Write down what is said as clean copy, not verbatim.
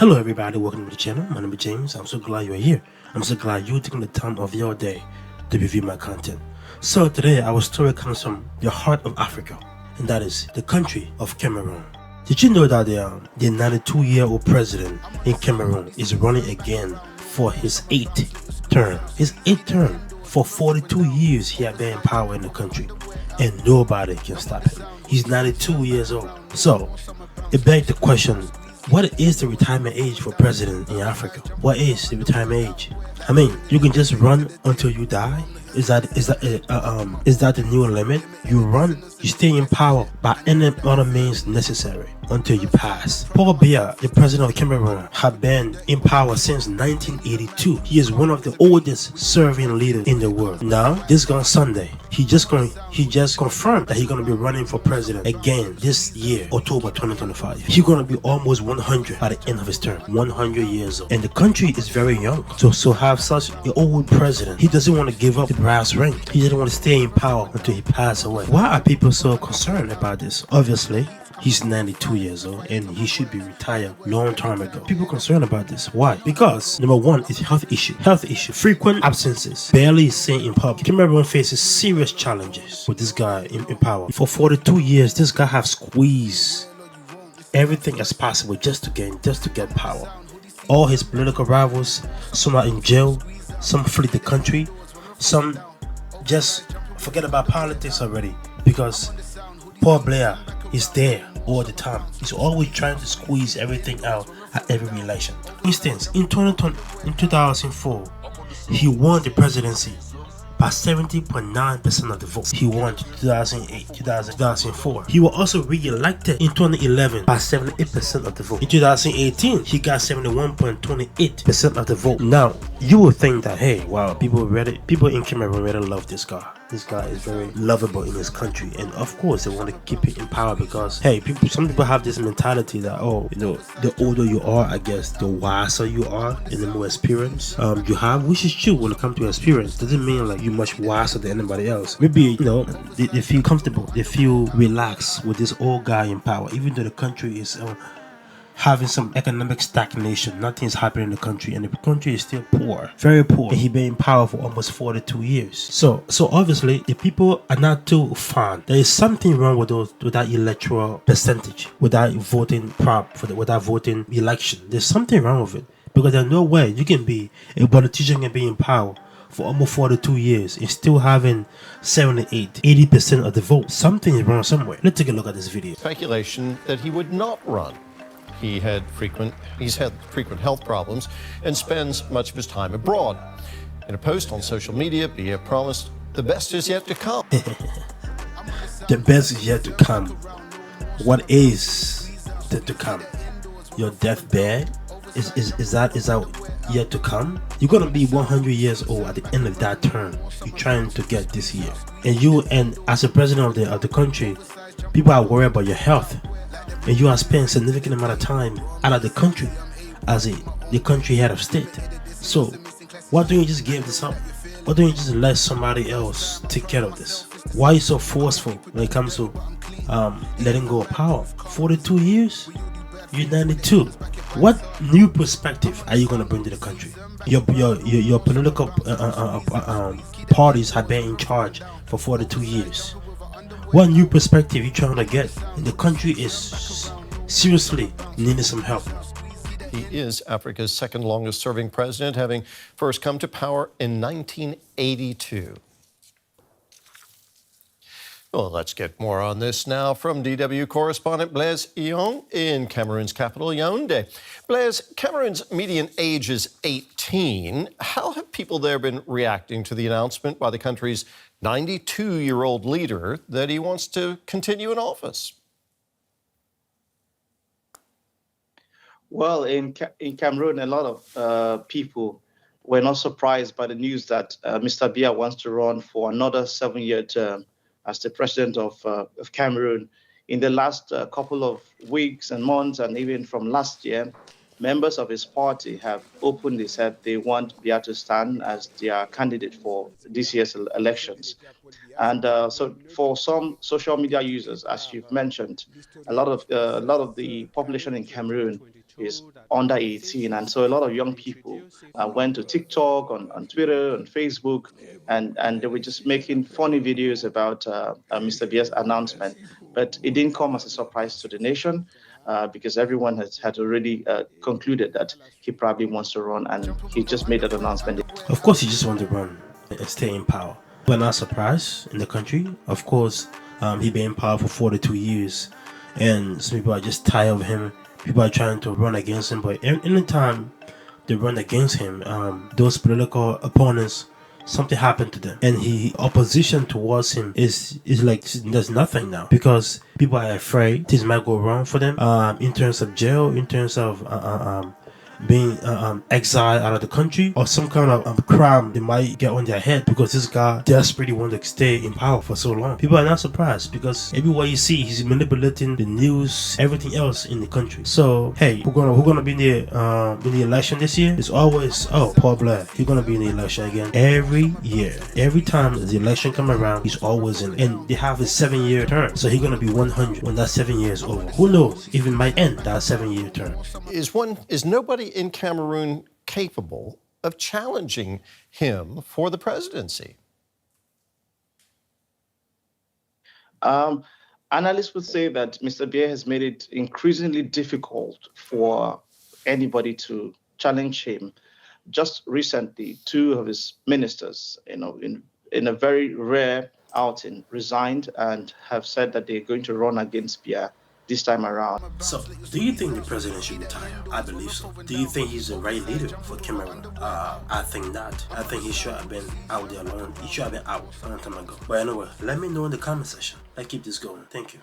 Hello everybody, welcome to the channel. My name is James. I'm so glad you're here. I'm so glad you're taking the time of your day to review my content. So today our story comes from the heart of Africa, and that is the country of Cameroon. Did you know that the 92-year-old president in Cameroon is running again for his eighth term? His eighth term. For 42 years he had been in power in the country, and nobody can stop him. He's 92 years old. So it begs the question, what is the retirement age for president in Africa? What is the retirement age? I mean, you can just run until you die. Is that the new limit? You run, you stay in power by any other means necessary until you pass. Paul Biya, the president of Cameroon, had been in power since 1982. He is one of the oldest serving leaders in the world. Now, this gone Sunday, he just confirmed that he's gonna be running for president again this year, October 2025. He's gonna be almost 100 by the end of his term, 100 years old, and the country is very young. So have such an old president, he doesn't want to give up the brass ring. He didn't want to stay in power until he passed away. Why are people so concerned about this? Obviously, he's 92 years old and he should be retired long time ago. People concerned about this. Why? Because number one is health issue. Frequent absences. Barely seen in public. Cameroon faces serious challenges with this guy in power. For 42 years, this guy have squeezed everything as possible just to get power. All his political rivals, some are in jail, some flee the country, some just forget about politics already because Paul Blair is there all the time. He's always trying to squeeze everything out at every election. For instance, in 2004, he won the presidency by 70.9% of the vote. He won 2008, 2004. He was also re-elected in 2011 by 78% of the vote. In 2018, he got 71.28% of the vote. Now, you will think that, hey, wow, people in Cameroon really love this guy. This guy is very lovable in his country, and of course they want to keep it in power because, hey, some people have this mentality that, oh, the older you are, I guess, the wiser you are and the more experience you have, which is true when it comes to experience. Doesn't mean like you're much wiser than anybody else. Maybe they feel comfortable, they feel relaxed with this old guy in power, even though the country is having some economic stagnation. Nothing is happening in the country, and the country is still poor, very poor, and he been in power for almost 42 years. So obviously the people are not too fond. There is something wrong with that electoral percentage, with that voting with that voting election. There's something wrong with it, because there's no way you can be a politician and be in power for almost 42 years and still having 80% of the vote. Something is wrong somewhere. Let's take a look at this video. Speculation that he would not run. He's had frequent health problems and spends much of his time abroad. In a post on social media, Biya promised the best is yet to come. The best is yet to come. What is to come? Your deathbed? Is that yet to come? You're gonna be 100 years old at the end of that term. You're trying to get this year, and as a president of the country, people are worried about your health. And you have spent a significant amount of time out of the country as the country head of state. So why don't you just give this up? Why don't you just let somebody else take care of this? Why are you so forceful when it comes to letting go of power? 42 years? You're 92. What new perspective are you going to bring to the country? Your political parties have been in charge for 42 years. What new perspective you trying to get? The country is seriously needing some help. He is Africa's second longest serving president, having first come to power in 1982. Well, let's get more on this now from DW correspondent Blaise Ion in Cameroon's capital, Yaoundé. Blaise, Cameroon's median age is 18. How have people there been reacting to the announcement by the country's 92-year-old leader that he wants to continue in office? Well, in Cameroon, a lot of people were not surprised by the news that Mr. Biya wants to run for another 7-year term as the president of Cameroon. In the last couple of weeks and months, and even from last year, members of his party have openly said they want Biya to stand as their candidate for this year's elections. And so for some social media users, as you've mentioned, a lot of the population in Cameroon is under 18. And so a lot of young people went to TikTok, on Twitter, on Facebook, and they were just making funny videos about Mr. Bia's announcement. But it didn't come as a surprise to the nation. Because everyone had already concluded that he probably wants to run, and he just made that announcement. Of course, he just wanted to run and stay in power. We're not surprised in the country. Of course, he been in power for 42 years, and some people are just tired of him. People are trying to run against him, but anytime they run against him, those political opponents, something happened to them, and he opposition towards him is like there's nothing now, because people are afraid things might go wrong for them, in terms of jail, in terms of being exiled out of the country, or some kind of crime they might get on their head, because this guy desperately wanted to stay in power for so long. People are not surprised, because everywhere you see, he's manipulating the news, everything else in the country. So hey, who's gonna be in the election this year? It's always, oh, Paul Blair, he's gonna be in the election again every year. Every time the election come around, he's always in it. And they have a 7-year term, so he's gonna be 100 when that 7 years over. Who knows, even might end that 7-year term. Is nobody in Cameroon capable of challenging him for the presidency? Analysts would say that Mr. Biya has made it increasingly difficult for anybody to challenge him. Just recently, 2 of his ministers, in a very rare outing, resigned and have said that they're going to run against Biya this time around. So, do you think the president should retire? I believe so. Do you think he's the right leader for Cameroon? I think not. I think he should have been out there alone. He should have been out a long time ago. But anyway, let me know in the comment section. Let's keep this going. Thank you.